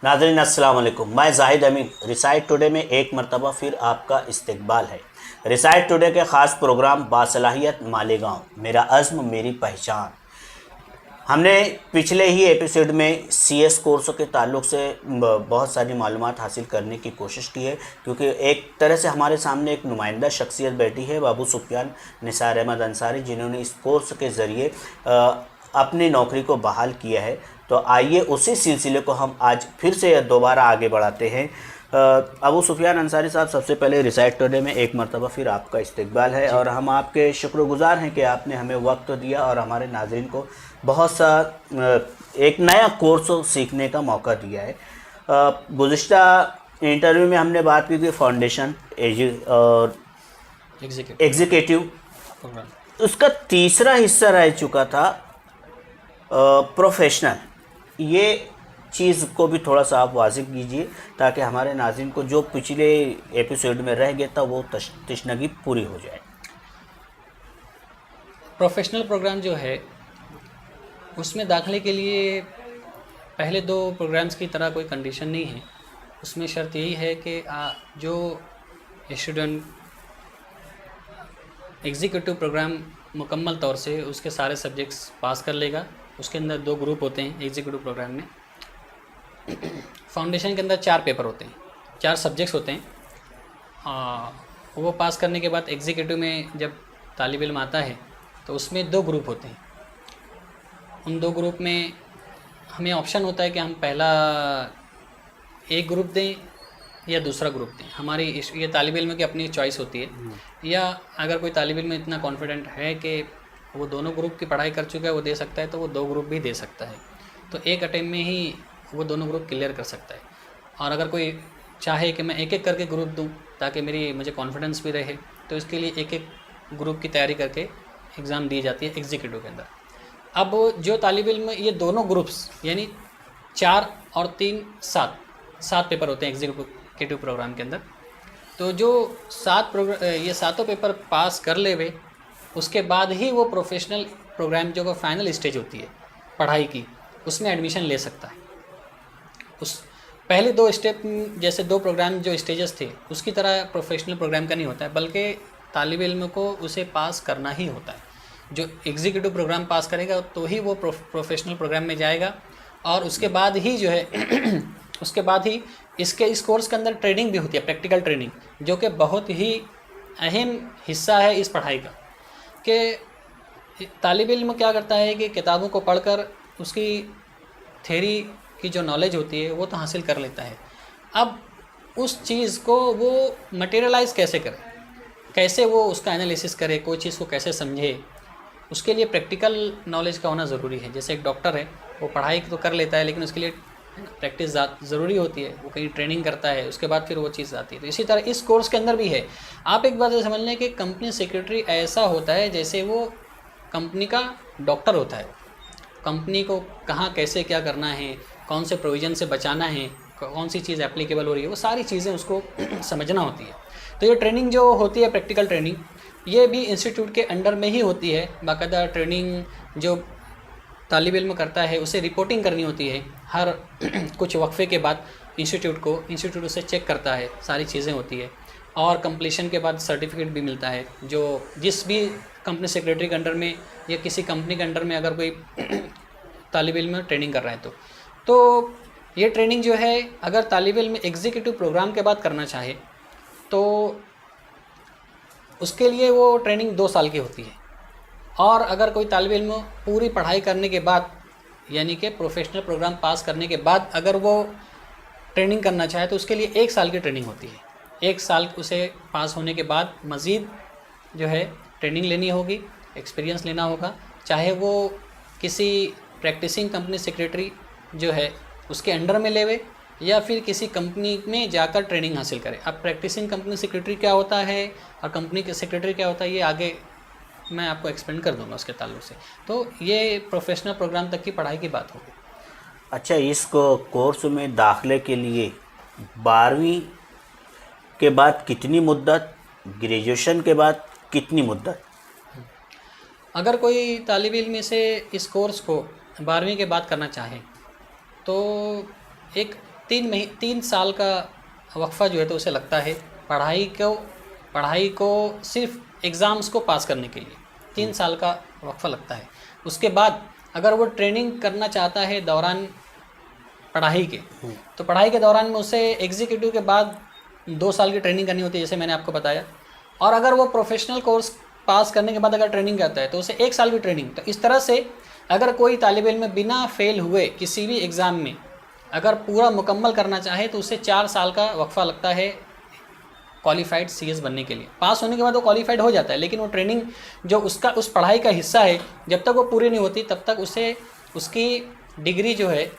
नाज़रीन अस्सलाम वालेकुम। मैं जाहिद अमीन। रिसाइट टुडे में एक मरतबा फिर आपका इस्तकबाल है। रिसाइट टुडे के ख़ास प्रोग्राम बासलाहियत मालेगांव, मेरा अज़्म मेरी पहचान। हमने पिछले ही एपिसोड में सीएस कोर्सों के ताल्लुक़ से बहुत सारी मालूमात हासिल करने की कोशिश की है, क्योंकि एक तरह से हमारे सामने एक नुमाइंदा शख्सियत बैठी है, अबू सुफियान निसार अहमद अंसारी, जिन्होंने इस कोर्स के ज़रिए अपनी नौकरी को बहाल किया है। तो आइए उसी सिलसिले को हम आज फिर से दोबारा आगे बढ़ाते हैं। अबू सुफियान अंसारी साहब, सबसे पहले रिसाइट टुडे में एक मरतबा फिर आपका इस्तकबाल है और हम आपके शुक्रगुज़ार हैं कि आपने हमें वक्त दिया और हमारे नाज़रीन को बहुत सा एक नया कोर्स सीखने का मौका दिया है। गुज़िश्ता इंटरव्यू में हमने बात की थी फाउंडेशन और एग्जीक्यूटिव प्रोग्राम, उसका तीसरा हिस्सा रह चुका था प्रोफेशनल। ये चीज़ को भी थोड़ा सा आप वाज़िह कीजिए ताकि हमारे नाज़रीन को जो पिछले एपिसोड में रह गया था वो तशनगी पूरी हो जाए। प्रोफेशनल प्रोग्राम जो है उसमें दाखिले के लिए पहले दो प्रोग्राम्स की तरह कोई कंडीशन नहीं है। उसमें शर्त यही है कि जो स्टूडेंट एग्जीक्यूटिव प्रोग्राम मुकम्मल तौर से उसके सारे सब्जेक्ट्स पास कर लेगा। उसके अंदर दो ग्रुप होते हैं एग्जीक्यूटिव प्रोग्राम में। फाउंडेशन के अंदर 4 पेपर होते हैं, 4 सब्जेक्ट्स होते हैं। वो पास करने के बाद एग्जीक्यूटिव में जब तालिब इल्म आता है तो उसमें 2 ग्रुप होते हैं। उन 2 ग्रुप में हमें ऑप्शन होता है कि हम पहला एक ग्रुप दें या दूसरा ग्रुप दें। हमारी ये तालिब इल्म की अपनी चॉइस होती है। या अगर कोई तालिब इल्म इतना कॉन्फिडेंट है कि वो दोनों ग्रुप की पढ़ाई कर चुका है, वो दे सकता है, तो वो 2 ग्रुप भी दे सकता है। तो एक अटेम्प्ट में ही वो दोनों ग्रुप क्लियर कर सकता है। और अगर कोई चाहे कि मैं एक एक करके ग्रुप दूं ताकि मुझे कॉन्फिडेंस भी रहे, तो इसके लिए एक एक ग्रुप की तैयारी करके एग्ज़ाम दी जाती है एग्जीक्यूटिव के अंदर। अब जो तालिब इल्म ये दोनों ग्रुप्स यानी 4 और 3 7 पेपर होते हैं एग्जीक्यूटिव प्रोग्राम के अंदर। तो जो 7 सातों पेपर पास कर ले वे, उसके बाद ही वो प्रोफेशनल प्रोग्राम जो फाइनल स्टेज होती है पढ़ाई की, उसमें एडमिशन ले सकता है। उस पहले 2 स्टेप जैसे 2 प्रोग्राम जो स्टेजेस थे उसकी तरह प्रोफेशनल प्रोग्राम का नहीं होता है, बल्कि तालिब इल्म को उसे पास करना ही होता है। जो एग्जीक्यूटिव प्रोग्राम पास करेगा तो ही वो प्रोफेशनल प्रोग्राम में जाएगा। और उसके बाद ही जो है उसके बाद ही इस कोर्स के अंदर ट्रेनिंग भी होती है, प्रैक्टिकल ट्रेनिंग, जो कि बहुत ही अहम हिस्सा है इस पढ़ाई का। कि तालिब इल्म क्या करता है कि किताबों को पढ़कर उसकी थ्योरी की जो नॉलेज होती है वो तो हासिल कर लेता है। अब उस चीज़ को वो मटेरियलाइज़ कैसे करे, कैसे वो उसका एनालिसिस करे, कोई चीज़ को कैसे समझे, उसके लिए प्रैक्टिकल नॉलेज का होना ज़रूरी है। जैसे एक डॉक्टर है, वो पढ़ाई तो कर लेता है लेकिन उसके लिए प्रैक्टिस ज़रूरी होती है, वो कहीं ट्रेनिंग करता है, उसके बाद फिर वो चीज़ आती है। तो इसी तरह इस कोर्स के अंदर भी है। आप एक बात समझ लें कि कंपनी सेक्रेटरी ऐसा होता है जैसे वो कंपनी का डॉक्टर होता है। कंपनी को कहाँ कैसे क्या करना है, कौन से प्रोविज़न से बचाना है, कौन सी चीज़ एप्लीकेबल हो रही है, वो सारी चीज़ें उसको समझना होती है। तो ये ट्रेनिंग जो होती है प्रैक्टिकल ट्रेनिंग, ये भी इंस्टीट्यूट के अंडर में ही होती है। बाकायदा ट्रेनिंग जो तालिब इल्म करता है उसे रिपोर्टिंग करनी होती है हर कुछ वक्फे के बाद इंस्टीट्यूट उसे चेक करता है, सारी चीज़ें होती है। और कंप्लीशन के बाद सर्टिफिकेट भी मिलता है। जो जिस भी कंपनी सेक्रेटरी के अंडर में या किसी कंपनी के अंडर में अगर कोई तालिब इल्म ट्रेनिंग कर रहा है तो ये ट्रेनिंग जो है अगर तालिब इल्म एग्जीक्यूटिव प्रोग्राम के बाद करना चाहे तो उसके लिए वो ट्रेनिंग 2 साल की होती है। और अगर कोई तालिब इल्म पूरी पढ़ाई करने के बाद यानी कि प्रोफेशनल प्रोग्राम पास करने के बाद अगर वो ट्रेनिंग करना चाहे तो उसके लिए 1 साल की ट्रेनिंग होती है। 1 साल उसे पास होने के बाद मज़ीद जो है ट्रेनिंग लेनी होगी, एक्सपीरियंस लेना होगा, चाहे वो किसी प्रैक्टिसिंग कंपनी सेक्रेटरी जो है उसके अंडर में लेवे या फिर किसी कंपनी में जाकर ट्रेनिंग हासिल करे। अब प्रैक्टिसिंग कंपनी सेक्रेटरी क्या होता है और कंपनी के सेक्रेटरी क्या होता है, ये आगे मैं आपको एक्सप्लेन कर दूंगा उसके ताल्लुक से। तो ये प्रोफेशनल प्रोग्राम तक की पढ़ाई की बात होगी। अच्छा, इस कोर्स में दाखिले के लिए 12वीं के बाद कितनी मुद्दत, ग्रेजुएशन के बाद कितनी मुद्दत? अगर कोई तालिब इल्म से इस कोर्स को 12वीं के बाद करना चाहे तो एक 3 साल का वक्फ़ा जो है तो उसे लगता है पढ़ाई को सिर्फ एग्ज़ाम्स को पास करने के लिए 3 साल का वक्फ़ा लगता है। उसके बाद अगर वो ट्रेनिंग करना चाहता है दौरान पढ़ाई के, तो पढ़ाई के दौरान में उसे एग्जीक्यूटिव के बाद 2 साल की ट्रेनिंग करनी होती है, जैसे मैंने आपको बताया। और अगर वो प्रोफेशनल कोर्स पास करने के बाद अगर ट्रेनिंग करता है तो उसे 1 साल की ट्रेनिंग। तो इस तरह से अगर कोई तालिब इल्म बिना फेल हुए किसी भी एग्ज़ाम में अगर पूरा मुकम्मल करना चाहे तो उसे 4 साल का वक्फ़ा लगता है क्वालिफाइड CS बनने के लिए। पास होने के बाद वो क्वालिफाइड हो जाता है, लेकिन वो ट्रेनिंग जो उसका उस पढ़ाई का हिस्सा है, जब तक वो पूरी नहीं होती तब तक उसे उसकी डिग्री जो है,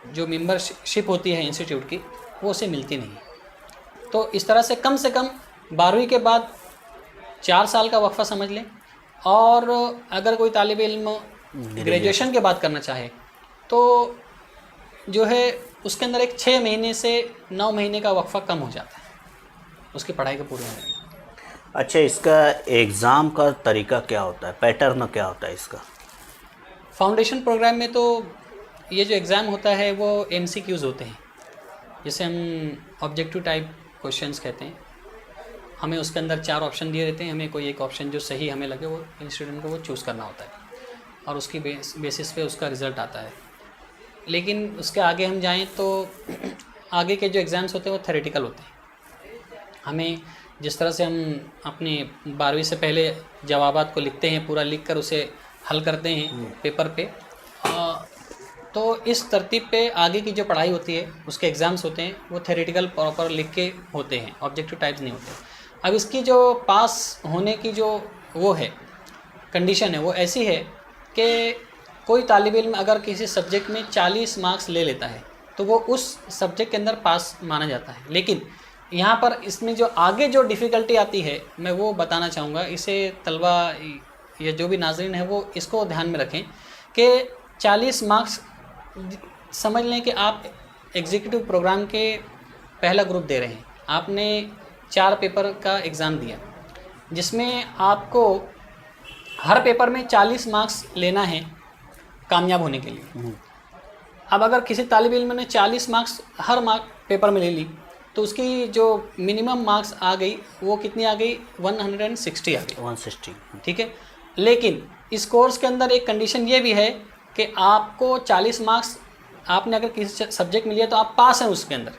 जो मेंबरशिप होती है इंस्टीट्यूट की, वो उसे मिलती नहीं। तो इस तरह से कम 12वीं के बाद 4 साल का वक्फ़ा समझ लें। और अगर कोई तालिब इल्म ग्रेजुएशन के बाद करना चाहे तो जो है उसके अंदर एक 6 महीने से 9 महीने का वक्फ़ा कम हो जाता है उसकी पढ़ाई का पूरे होने में। अच्छा, इसका एग्ज़ाम का तरीका क्या होता है, पैटर्न क्या होता है इसका? फाउंडेशन प्रोग्राम में तो ये जो एग्ज़ाम होता है वो MCQs होते हैं, जिसे हम ऑब्जेक्टिव टाइप क्वेश्चंस कहते हैं। हमें उसके अंदर 4 ऑप्शन दिए रहते हैं, हमें कोई एक ऑप्शन जो सही हमें लगे वो स्टूडेंट को वो चूज़ करना होता है और उसकी बेसिस पे उसका रिज़ल्ट आता है। लेकिन उसके आगे हम जाएं तो आगे के जो एग्ज़ाम्स होते हैं वो थ्योरेटिकल होते हैं। हमें जिस तरह से हम अपने 12वीं से पहले जवाबात को लिखते हैं, पूरा लिख कर उसे हल करते हैं पेपर पे, तो इस तरतीब पे आगे की जो पढ़ाई होती है उसके एग्ज़ाम्स होते हैं वो थ्योरेटिकल प्रॉपर लिख के होते हैं, ऑब्जेक्टिव टाइप्स नहीं होते। अब इसकी जो पास होने की जो वो है कंडीशन है वो ऐसी है कि कोई तालिब इल्म अगर किसी सब्जेक्ट में 40 मार्क्स ले लेता है तो वो उस सब्जेक्ट के अंदर पास माना जाता है। लेकिन यहाँ पर इसमें जो आगे जो डिफ़िकल्टी आती है मैं वो बताना चाहूँगा। इसे तलबा या जो भी नाज़रीन है वो इसको ध्यान में रखें कि 40 मार्क्स समझ लें कि आप एग्जीक्यूटिव प्रोग्राम के पहला ग्रुप दे रहे हैं। आपने 4 पेपर का एग्ज़ाम दिया जिसमें आपको हर पेपर में 40 मार्क्स लेना है कामयाब होने के लिए। अब अगर किसी तालिब इल्म ने 40 मार्क्स हर पेपर में ले ली तो उसकी जो मिनिमम मार्क्स आ गई वो कितनी आ गई, 160 आ गई, 160। ठीक है। लेकिन इस कोर्स के अंदर एक कंडीशन ये भी है कि आपको 40 मार्क्स आपने अगर किसी सब्जेक्ट में लिया तो आप पास हैं उसके अंदर।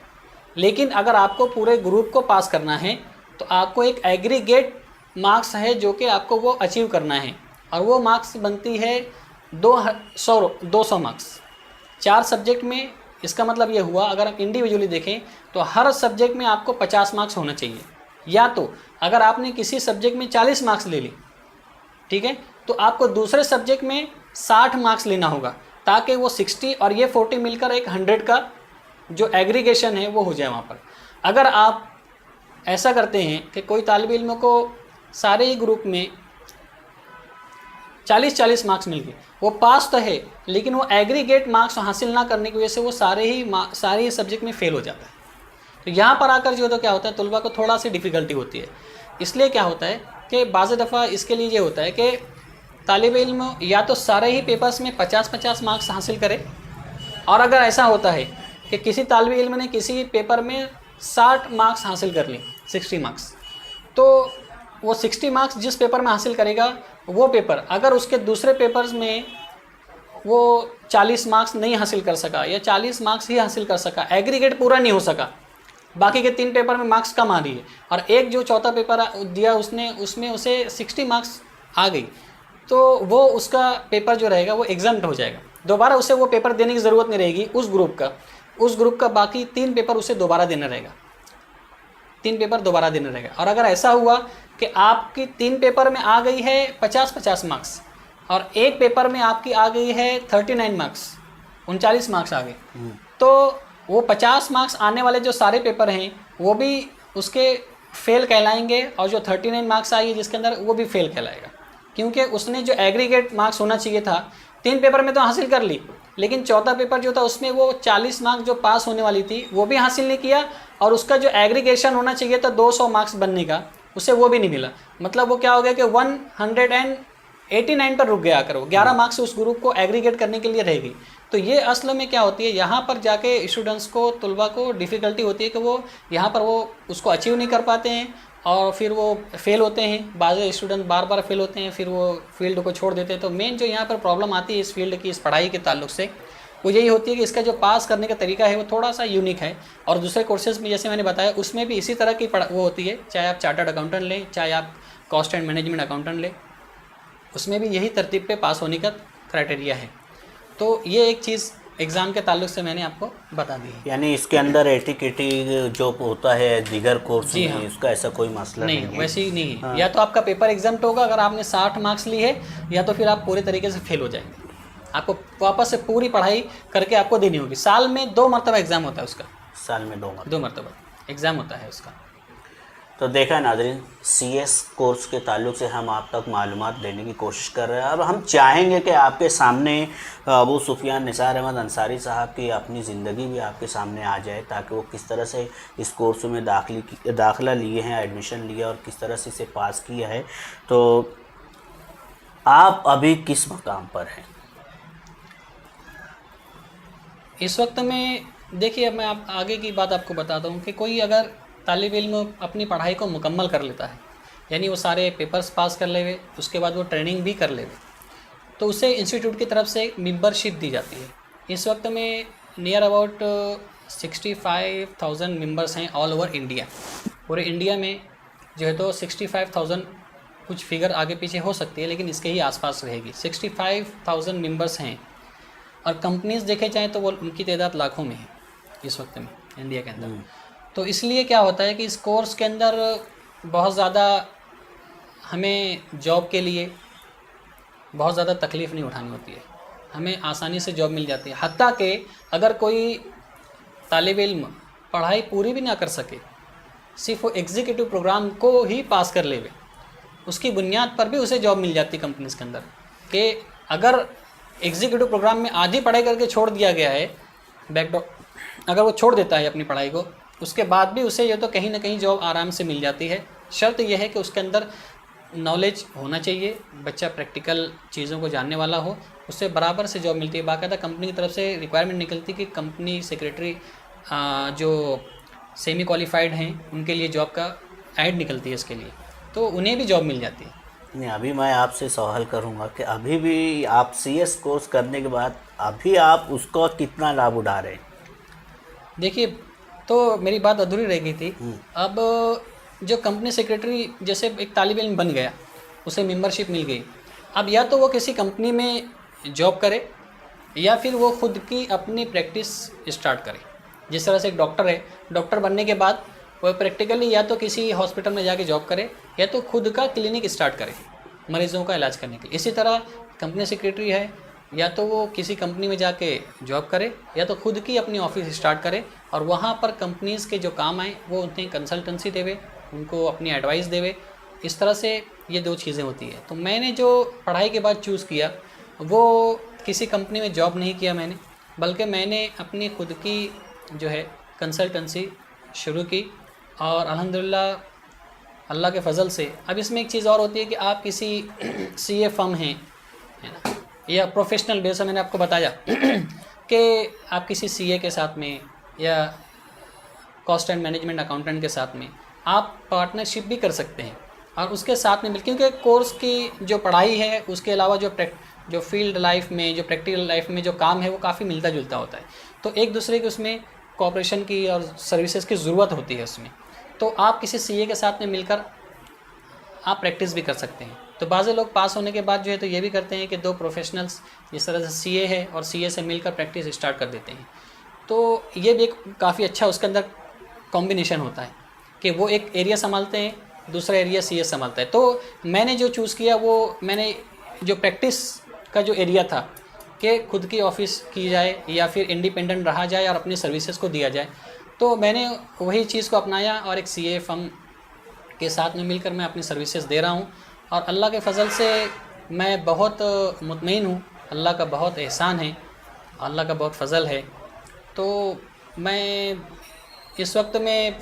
लेकिन अगर आपको पूरे ग्रुप को पास करना है तो आपको एक एग्रीगेट मार्क्स है जो कि आपको वो अचीव करना है, और वो मार्क्स बनती है 200 मार्क्स 4 सब्जेक्ट में। इसका मतलब ये हुआ अगर आप इंडिविजुअली देखें तो हर सब्जेक्ट में आपको 50 मार्क्स होना चाहिए, या तो अगर आपने किसी सब्जेक्ट में 40 मार्क्स ले ली, ठीक है, तो आपको दूसरे सब्जेक्ट में 60 मार्क्स लेना होगा ताकि वो 60 और ये 40 मिलकर एक 100 का जो एग्रीगेशन है वो हो जाए वहाँ पर। अगर आप ऐसा करते हैं कि कोई तालिब इल्म को सारे ही ग्रुप में 40-40 मार्क्स मिल गए, वो पास तो है लेकिन वो एग्रीगेट मार्क्स हासिल ना करने की वजह से वो सारे ही सब्जेक्ट में फ़ेल हो जाता है। तो यहाँ पर आकर जो तो क्या होता है, तलबा को थोड़ा सी डिफ़िकल्टी होती है। इसलिए क्या होता है कि बाज़ दफ़ा इसके लिए ये होता है कि तालिब इल्म या तो सारे ही पेपर्स में 50-50 मार्क्स हासिल करे, और अगर ऐसा होता है कि किसी तालिब इल्म ने किसी पेपर में 60 मार्क्स हासिल कर ली, 60 मार्क्स, तो वो 60 मार्क्स जिस पेपर में हासिल करेगा वो पेपर अगर उसके दूसरे पेपर्स में वो 40 मार्क्स नहीं हासिल कर सका या 40 मार्क्स ही हासिल कर सका, एग्रीगेट पूरा नहीं हो सका, बाकी के 3 पेपर में मार्क्स कम आ रही है, और एक जो चौथा पेपर दिया उसने उसमें उसे 60 मार्क्स आ गई, तो वो उसका पेपर जो रहेगा वो एग्जाम्प्ट हो जाएगा। दोबारा उसे वो पेपर देने की ज़रूरत नहीं रहेगी उस ग्रुप का बाकी 3 पेपर उसे दोबारा देना रहेगा, 3 पेपर दोबारा देना रहेगा। और अगर ऐसा हुआ कि आपकी 3 पेपर में आ गई है 50-50 मार्क्स और एक पेपर में आपकी आ गई है 39 मार्क्स, 39 मार्क्स आ गए, तो वो 50 मार्क्स आने वाले जो सारे पेपर हैं वो भी उसके फेल कहलाएंगे, और जो 39 मार्क्स आई है जिसके अंदर वो भी फेल कहलाएगा, क्योंकि उसने जो एग्रीगेट मार्क्स होना चाहिए था 3 पेपर में तो हासिल कर ली, लेकिन चौथा पेपर जो था उसमें वो 40 मार्क्स जो पास होने वाली थी वो भी हासिल नहीं किया, और उसका जो एग्रीगेशन होना चाहिए था 200 मार्क्स बनने का उसे वो भी नहीं मिला। मतलब वो क्या हो गया कि 89 पर रुक गया आकर, वो 11 मार्क्स उस ग्रुप को एग्रीगेट करने के लिए रहेगी। तो ये असल में क्या होती है, यहाँ पर जाके स्टूडेंट्स को, तलबा को डिफ़िकल्टी होती है कि वो यहाँ पर वो उसको अचीव नहीं कर पाते हैं और फिर वो फेल होते हैं। बाज़ स्टूडेंट बार बार फेल होते हैं, फिर वो फील्ड को छोड़ देते हैं। तो मेन जो यहाँ पर प्रॉब्लम आती है इस फील्ड की, इस पढ़ाई के ताल्लुक से, वो यही होती है कि इसका जो पास करने का तरीका है वो थोड़ा सा यूनिक है। और दूसरे कोर्सेज में जैसे मैंने बताया उसमें भी इसी तरह की वो होती है, चाहे आप चार्टर्ड अकाउंटेंट लें, चाहे आप कॉस्ट एंड मैनेजमेंट अकाउंटेंट लें, उसमें भी यही तरतीब पे पास होने का क्राइटेरिया है। तो ये एक चीज़ एग्ज़ाम के ताल्लुक से मैंने आपको बता दी है। यानी इसके अंदर एटीकेटी जो होता है दीगर कोर्स जी में, हाँ। उसका ऐसा कोई मसला नहीं है। वैसे ही नहीं है। हाँ। या तो आपका पेपर एग्जाम्प्ट होगा अगर आपने 60 मार्क्स ली है, या तो फिर आप पूरे तरीके से फेल हो जाएंगे। आपको वापस से पूरी पढ़ाई करके आपको देनी होगी। साल में 2 मरतबा एग्ज़ाम होता है उसका, साल में 2 मरतबा एग्ज़ाम होता है उसका। तो देखा नाज़रीन, सीएस कोर्स के ताल्लुक से हम आप तक मालूमात देने की कोशिश कर रहे हैं। अब हम चाहेंगे कि आपके सामने अबू सुफियान निसार अहमद अंसारी साहब की अपनी ज़िंदगी भी आपके सामने आ जाए, ताकि वो किस तरह से इस कोर्स में दाखिला लिए हैं, एडमिशन लिया और किस तरह से इसे पास किया है। तो आप अभी किस मकाम पर हैं? इस वक्त में देखिए, अब मैं आप आगे की बात आपको बताता हूँ कि कोई अगर तालिब इल्म अपनी पढ़ाई को मुकम्मल कर लेता है, यानी वो सारे पेपर्स पास कर लेवे, उसके बाद वो ट्रेनिंग भी कर लेवे, तो उसे इंस्टीट्यूट की तरफ से मेंबरशिप दी जाती है। इस वक्त में नियर अबाउट 65,000 मेंबर्स हैं ऑल ओवर इंडिया। पूरे इंडिया में जो है तो 65,000, कुछ फिगर आगे पीछे हो सकती है लेकिन इसके ही आसपास रहेगी। 65,000 मेंबर्स हैं और कंपनीज़ देखे जाएँ तो वो उनकी तादाद लाखों में है इस वक्त में इंडिया के अंदर। तो इसलिए क्या होता है कि इस कोर्स के अंदर बहुत ज़्यादा हमें जॉब के लिए बहुत ज़्यादा तकलीफ़ नहीं उठानी होती है, हमें आसानी से जॉब मिल जाती है। हत्ता कि अगर कोई तालिब इल्म पढ़ाई पूरी भी ना कर सके, सिर्फ वो एग्जीक्यूटिव प्रोग्राम को ही पास कर लेवे, उसकी बुनियाद पर भी उसे जॉब मिल जाती है कंपनीज़ के अंदर। कि अगर एग्जीक्यूटिव प्रोग्राम में आधी पढ़ाई करके छोड़ दिया गया है, बैकडॉर अगर वो छोड़ देता है अपनी पढ़ाई को, उसके बाद भी उसे ये तो कहीं ना कहीं जॉब आराम से मिल जाती है। शर्त यह है कि उसके अंदर नॉलेज होना चाहिए, बच्चा प्रैक्टिकल चीज़ों को जानने वाला हो, उससे बराबर से जॉब मिलती है। बाकायदा कंपनी की तरफ से रिक्वायरमेंट निकलती है कि कंपनी सेक्रेटरी जो सेमी क्वालिफाइड हैं उनके लिए जॉब का ऐड निकलती है इसके लिए, तो उन्हें भी जॉब मिल जाती है। नहीं, अभी मैं आपसे सवाल करूंगा कि अभी भी आप सीएस कोर्स करने के बाद अभी आप उसका कितना लाभ उठा रहे हैं? देखिए, तो मेरी बात अधूरी रह गई थी। अब जो कंपनी सेक्रेटरी जैसे एक तालिब इल्म बन गया, उसे मेंबरशिप मिल गई, अब या तो वो किसी कंपनी में जॉब करे या फिर वो खुद की अपनी प्रैक्टिस स्टार्ट करे। जिस तरह से एक डॉक्टर है, डॉक्टर बनने के बाद वो प्रैक्टिकली या तो किसी हॉस्पिटल में जाके जॉब करे या तो खुद का क्लिनिक स्टार्ट करे मरीज़ों का इलाज करने के लिए। इसी तरह कंपनी सेक्रेटरी है, या तो वो किसी कंपनी में जाके जॉब करे या तो खुद की अपनी ऑफिस स्टार्ट करे और वहाँ पर कंपनीज़ के जो काम आए वो उन्हें कंसल्टेंसी देवे, उनको अपनी एडवाइस देवे। इस तरह से ये 2 चीज़ें होती है। तो मैंने जो पढ़ाई के बाद चूज़ किया वो किसी कंपनी में जॉब नहीं किया मैंने, बल्कि मैंने अपनी खुद की जो है कंसल्टेंसी शुरू की और अल्हम्दुलिल्लाह अल्लाह के फ़ज़ल से। अब इसमें एक चीज़ और होती है कि आप किसी सीए फर्म हैं, है ना, या प्रोफेशनल बेस मैंने आपको बताया कि आप किसी सीए के साथ में या कॉस्ट एंड मैनेजमेंट अकाउंटेंट के साथ में आप पार्टनरशिप भी कर सकते हैं और उसके साथ में मिल, क्योंकि कोर्स की जो पढ़ाई है उसके अलावा जो फील्ड लाइफ में, जो प्रैक्टिकल लाइफ में जो काम है वो काफ़ी मिलता जुलता होता है। तो एक दूसरे की उसमें कोऑपरेशन की और सर्विसेज की ज़रूरत होती है उसमें। तो आप किसी सीए के साथ में मिलकर आप प्रैक्टिस भी कर सकते हैं। तो बाज़ लोग पास होने के बाद जो है तो ये भी करते हैं कि 2 प्रोफेशनल्स जिस तरह से सीए है और सीए से मिलकर प्रैक्टिस स्टार्ट कर देते हैं। तो ये भी एक काफ़ी अच्छा उसके अंदर कॉम्बिनेशन होता है कि वो एक एरिया संभालते हैं, दूसरा एरिया सीए संभालता है। तो मैंने जो चूज़ किया वो मैंने जो प्रैक्टिस का जो एरिया था कि खुद की ऑफिस की जाए या फिर इंडिपेंडेंट रहा जाए और अपनी सर्विसेज को दिया जाए, तो मैंने वही चीज़ को अपनाया और एक सीए फर्म के साथ में मिलकर मैं अपनी सर्विसेज दे रहा हूँ और अल्लाह के फ़ज़ल से मैं बहुत मुतमईन हूँ। अल्लाह का बहुत एहसान है, अल्लाह का बहुत फ़ज़ल है। तो मैं इस वक्त में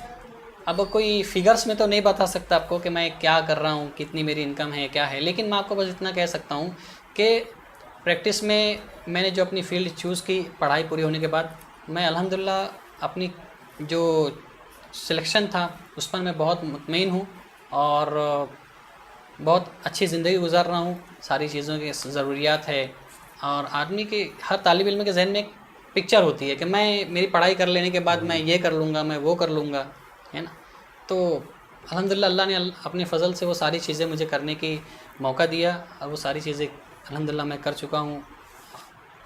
अब कोई फिगर्स में तो नहीं बता सकता आपको कि मैं क्या कर रहा हूँ, कितनी मेरी इनकम है, क्या है, लेकिन मैं आपको बस इतना कह सकता हूँ कि प्रैक्टिस में मैंने जो अपनी फील्ड चूज़ की पढ़ाई पूरी होने के बाद, मैं अल्हम्दुलिल्लाह अपनी जो सिलेक्शन था उस पर मैं बहुत मुतमईन हूँ और बहुत अच्छी ज़िंदगी गुजार रहा हूँ। सारी चीज़ों की ज़रूरियात है और आदमी के, हर तालिब इल्म के जहन में एक पिक्चर होती है कि मैं, मेरी पढ़ाई कर लेने के बाद मैं ये कर लूँगा, मैं वो कर लूँगा, है ना। तो अल्हम्दुलिल्लाह अल्लाह ने अपने फ़ज़ल से वो सारी चीज़ें मुझे करने की मौका दिया और वो सारी चीज़ें अल्हम्दुलिल्लाह मैं कर चुका हूँ।